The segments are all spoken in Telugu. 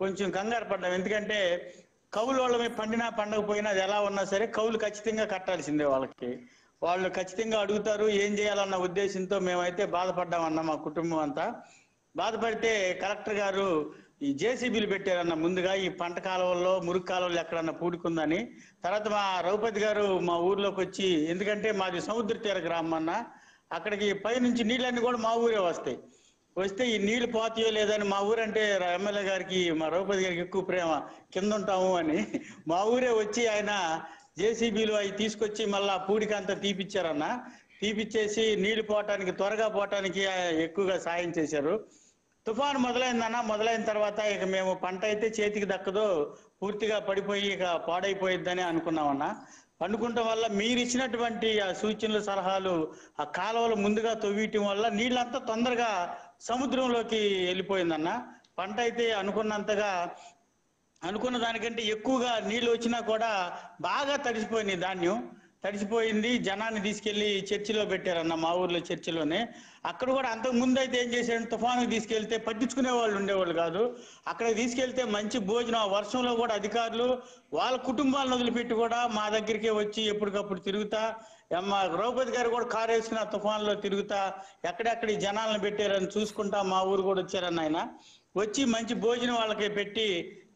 కొంచెం కంగారు పడ్డాం. ఎందుకంటే కౌలు వాళ్ళ మీద పండినా పండకపోయినా అది ఎలా ఉన్నా సరే కౌలు ఖచ్చితంగా కట్టాల్సిందే వాళ్ళకి. వాళ్ళు ఖచ్చితంగా అడుగుతారు, ఏం చేయాలన్న ఉద్దేశంతో మేమైతే బాధపడ్డామన్న మా కుటుంబం అంతా. బాధపడితే కలెక్టర్ గారు ఈ జేసీబీలు పెట్టారన్న ముందుగా ఈ పంట కాలువల్లో మురుగు కాలువలు ఎక్కడన్నా పూడుకుందని. తర్వాత మా రఘుపతి గారు మా ఊర్లోకి వచ్చి, ఎందుకంటే మాది సముద్ర తీర గ్రామం అన్న, అక్కడికి పైనుంచి నీళ్ళన్నీ కూడా మా ఊరే వస్తాయి. వస్తే ఈ నీళ్లు పోతాయో లేదని మా ఊరంటే ఎమ్మెల్యే గారికి మా రఘుపతి గారికి ఎక్కువ ప్రేమ, కింద ఉంటాము అని మా ఊరే వచ్చి ఆయన జేసీబీలు అవి తీసుకొచ్చి మళ్ళా పూడికంతా తీపిచ్చారన్న. తీపిచ్చేసి నీళ్లు పోవటానికి త్వరగా పోవటానికి ఎక్కువగా సాయం చేశారు. తుఫాను మొదలైందన్న. మొదలైన తర్వాత ఇక మేము పంట అయితే చేతికి దక్కదో, పూర్తిగా పడిపోయి ఇక పాడైపోయిద్దని అనుకున్నామన్న. అనుకుంటాం వల్ల మీరు ఇచ్చినటువంటి ఆ సూచనలు సలహాలు, ఆ కాలువలు ముందుగా తవ్వియటం వల్ల నీళ్ళంతా తొందరగా సముద్రంలోకి వెళ్ళిపోయిందన్న. పంట అయితే అనుకున్న దానికంటే ఎక్కువగా నీళ్లు వచ్చినా కూడా బాగా తడిసిపోయినాయి. ధాన్యం తడిసిపోయింది. జనాన్ని తీసుకెళ్లి చర్చిలో పెట్టారన్న, మా ఊర్లో చర్చిలోనే. అక్కడ కూడా అంతకు ముందు అయితే ఏం చేశారు, తుఫానుకు తీసుకెళ్తే పట్టించుకునే వాళ్ళు ఉండేవాళ్ళు కాదు. అక్కడికి తీసుకెళ్తే మంచి భోజనం, వర్షంలో కూడా అధికారులు వాళ్ళ కుటుంబాలను వదిలిపెట్టి కూడా మా దగ్గరికే వచ్చి ఎప్పటికప్పుడు తిరుగుతా, మా ద్రౌపది గారు కూడా కారు వేసుకుని ఆ తుఫాన్లో తిరుగుతా ఎక్కడెక్కడ ఈ జనాలను పెట్టారని చూసుకుంటా మా ఊరు కూడా వచ్చారన్న. ఆయన వచ్చి మంచి భోజనం వాళ్ళకి పెట్టి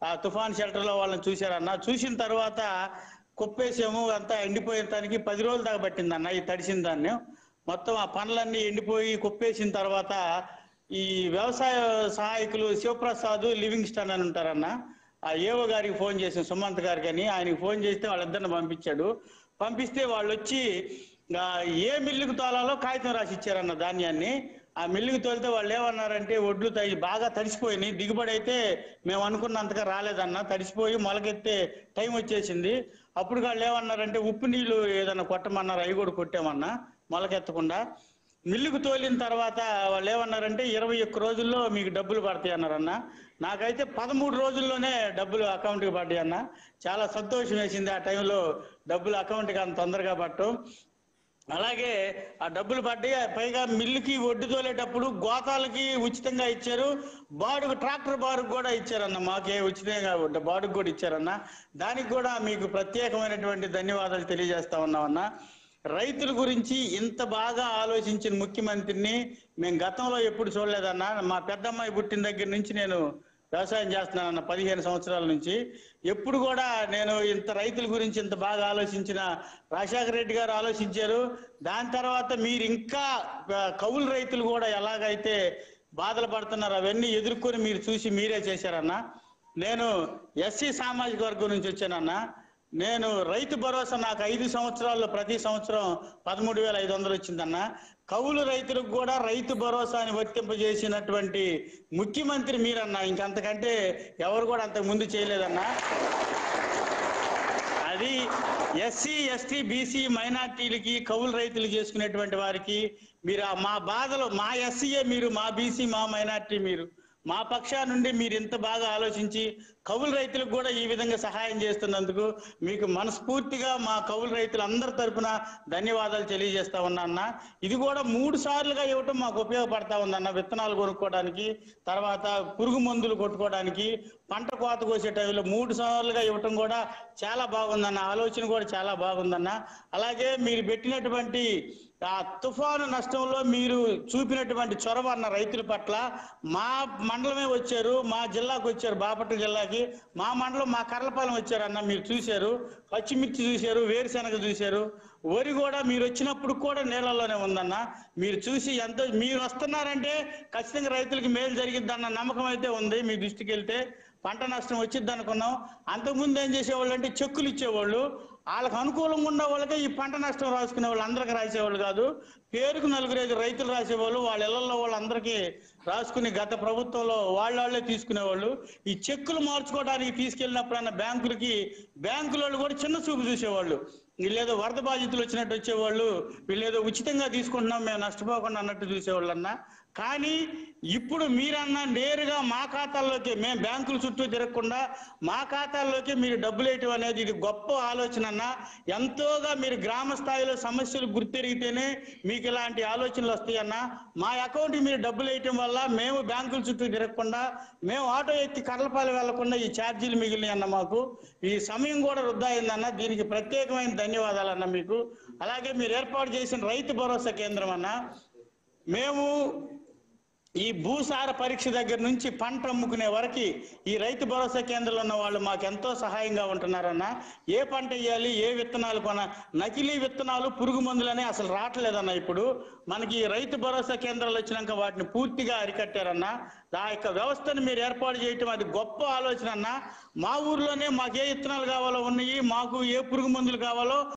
ఆ తుఫాన్ షెల్టర్ లో వాళ్ళని చూశారన్న. చూసిన తర్వాత కుప్పేసాము, అంతా ఎండిపోయేటానికి 10 రోజులు దాకా పట్టిందన్న. ఈ తడిసిన దాన్ని మొత్తం ఆ పనులన్నీ ఎండిపోయి కుప్పేసిన తర్వాత ఈ వ్యవసాయ సహాయకులు శివప్రసాద్, లివింగ్స్టన్ అని ఉంటారన్న. ఆ ఏవో గారికి ఫోన్ చేసాం, సుమంత్ గారికి అని. ఆయనకి ఫోన్ చేస్తే వాళ్ళిద్దరిని పంపించాడు. పంపిస్తే వాళ్ళు వచ్చి ఏ మిల్లుకు తోలాలో కాగితం రాసి ఇచ్చారన్న ధాన్యాన్ని. ఆ మిల్లుకి తోలితే వాళ్ళు ఏమన్నారంటే, ఒడ్లు బాగా తడిసిపోయినాయి, దిగుబడి అయితే మేము అనుకున్నంతగా రాలేదన్న, తడిసిపోయి మొలకెత్తే టైం వచ్చేసింది. అప్పుడు వాళ్ళు ఏమన్నారంటే ఉప్పు నీళ్లు ఏదైనా కొట్టమన్నారు. అవి కూడా కొట్టామన్నా మొలకెత్తకుండా. మిల్లుకు తోలిన తర్వాత వాళ్ళు ఏమన్నారంటే 21 రోజుల్లో మీకు డబ్బులు పడతాయి అన్నారన్న. నాకైతే 13 రోజుల్లోనే డబ్బులు అకౌంట్కి పడ్డాయి అన్న. చాలా సంతోషం వేసింది ఆ టైంలో డబ్బులు అకౌంట్కి అంత తొందరగా పట్టడం. అలాగే ఆ డబ్బులు పడ్డాయి. పైగా మిల్లుకి ఒడ్డు తోలేటప్పుడు గోతాలకి ఉచితంగా ఇచ్చారు, బాడుగు ట్రాక్టర్ బాడుగు కూడా ఇచ్చారన్న. మాకే ఉచితంగా బాడుగు కూడా ఇచ్చారన్న. దానికి కూడా మీకు ప్రత్యేకమైనటువంటి ధన్యవాదాలు తెలియజేస్తా ఉన్నామన్న. రైతుల గురించి ఇంత బాగా ఆలోచించిన ముఖ్యమంత్రిని మేము గతంలో ఎప్పుడు చూడలేదన్న. మా పెద్దమ్మాయి పుట్టిన దగ్గర నుంచి నేను వ్యవసాయం చేస్తున్నానన్న, 15 సంవత్సరాల నుంచి. ఎప్పుడు కూడా నేను ఇంత రైతుల గురించి ఇంత బాగా ఆలోచించిన రాజశేఖర రెడ్డి గారు ఆలోచించారు. దాని తర్వాత మీరు ఇంకా కౌలు రైతులు కూడా ఎలాగైతే బాధలు పడుతున్నారు అవన్నీ ఎదుర్కొని మీరు చూసి మీరే చేశారన్న. నేను ఎస్సీ సామాజిక వర్గం నుంచి వచ్చానన్న. నేను రైతు భరోసా నాకు 5 సంవత్సరాల్లో ప్రతి సంవత్సరం 13,500 వచ్చిందన్న. కౌలు రైతులకు కూడా రైతు భరోసాని వర్తింపజేసినటువంటి ముఖ్యమంత్రి మీరన్నా. ఇంకంతకంటే ఎవరు కూడా అంతకు ముందు చేయలేదన్నా. అది ఎస్సీ, ఎస్టీ, బీసీ, మైనార్టీలకి, కౌలు రైతులు చేసుకునేటువంటి వారికి మీరు మా బాధలు, మా ఎస్సీఏ మీరు, మా బీసీ, మా మైనార్టీ మీరు, మా పక్షా నుండి మీరు ఇంత బాగా ఆలోచించి కౌలు రైతులకు కూడా ఈ విధంగా సహాయం చేస్తున్నందుకు మీకు మనస్ఫూర్తిగా మా కౌలు రైతులందరి తరఫున ధన్యవాదాలు తెలియజేస్తా ఉన్నా. ఇది కూడా 3 సార్లుగా ఇవ్వటం మాకు ఉపయోగపడతా ఉందన్న. విత్తనాలు కొనుక్కోవడానికి, తర్వాత పురుగు మందులు కొట్టుకోవడానికి, పంట కోత కోసే టైంలో 3 సార్లుగా ఇవ్వటం కూడా చాలా బాగుందన్న. ఆలోచన కూడా చాలా బాగుందన్న. అలాగే మీరు పెట్టినటువంటి ఆ తుఫాను నష్టంలో మీరు చూపినటువంటి చొరవ అన్న రైతుల పట్ల, మా మండలమే వచ్చారు, మా జిల్లాకు వచ్చారు, బాపట్ల జిల్లాకి, మా మండలం మా కర్లపాలెం వచ్చారన్న. మీరు చూశారు, పచ్చిమిర్చి చూశారు, వేరుశెనగ చూశారు, వరి కూడా మీరు వచ్చినప్పుడు కూడా నీళ్ళలోనే ఉందన్న. మీరు చూసి ఎంతో, మీరు వస్తున్నారంటే ఖచ్చితంగా రైతులకి మేలు జరిగిద్దన్న నమ్మకం అయితే ఉంది. మీ దృష్టికి వెళ్తే పంట నష్టం వచ్చిద్ది అనుకున్నాం. అంతకుముందు ఏం చేసేవాళ్ళు అంటే చెక్కులు ఇచ్చేవాళ్ళు, వాళ్ళకి అనుకూలంగా ఉన్న వాళ్ళకే ఈ పంట నష్టం రాసుకునే వాళ్ళు, అందరికి రాసేవాళ్ళు కాదు. పేరుకు 4-5 రైతులు రాసేవాళ్ళు, వాళ్ళ ఇళ్లలో వాళ్ళందరికీ రాసుకుని గత ప్రభుత్వంలో వాళ్ళే తీసుకునేవాళ్ళు. ఈ చెక్కులు మార్చుకోవడానికి తీసుకెళ్ళినప్పుడన్నా బ్యాంకులకి, బ్యాంకుల కూడా చిన్న చూపు చూసేవాళ్ళు. వీళ్ళేదో వరద బాధితులు వచ్చినట్టు వచ్చేవాళ్ళు, వీళ్ళేదో ఉచితంగా తీసుకుంటున్నాం మేము నష్టపోకుండా అన్నట్టు చూసేవాళ్ళు అన్న. కానీ ఇప్పుడు మీరన్నా నేరుగా మా ఖాతాల్లోకి, మేము బ్యాంకుల చుట్టూ తిరగకుండా మా ఖాతాల్లోకి మీరు డబ్బులు వేయటం అనేది ఇది గొప్ప ఆలోచన అన్న. ఎంతోగా మీరు గ్రామ స్థాయిలో సమస్యలు గుర్తెరిగితేనే మీకు ఇలాంటి ఆలోచనలు వస్తాయన్న. మా అకౌంట్కి మీరు డబ్బులు వేయటం వల్ల మేము బ్యాంకుల చుట్టూ తిరగకుండా, మేము ఆటో ఎక్కి కర్లపాలెం వెళ్లకుండా ఈ ఛార్జీలు మిగిలినాయి అన్న. మాకు ఈ సమయం కూడా వృధా అయిందన్న. దీనికి ప్రత్యేకమైన ధన్యవాదాలు అన్న మీకు. అలాగే మీరు ఏర్పాటు చేసిన రైతు భరోసా కేంద్రం అన్న, మేము ఈ భూసార పరీక్ష దగ్గర నుంచి పంట అమ్ముకునే వరకు ఈ రైతు భరోసా కేంద్రంలో ఉన్న వాళ్ళు మాకు ఎంతో సహాయంగా ఉంటున్నారన్న. ఏ పంట వేయాలి, ఏ విత్తనాలు నకిలీ విత్తనాలు, పురుగు మందులనే అసలు రావట్లేదన్న. ఇప్పుడు మనకి రైతు భరోసా కేంద్రాలు వచ్చినాక వాటిని పూర్తిగా అరికట్టారన్న. ఆ యొక్క వ్యవస్థను మీరు ఏర్పాటు చేయటం అది గొప్ప ఆలోచన అన్న. మా ఊర్లోనే మాకు ఏ విత్తనాలు కావాలో ఉన్నాయి, మాకు ఏ పురుగు మందులు కావాలో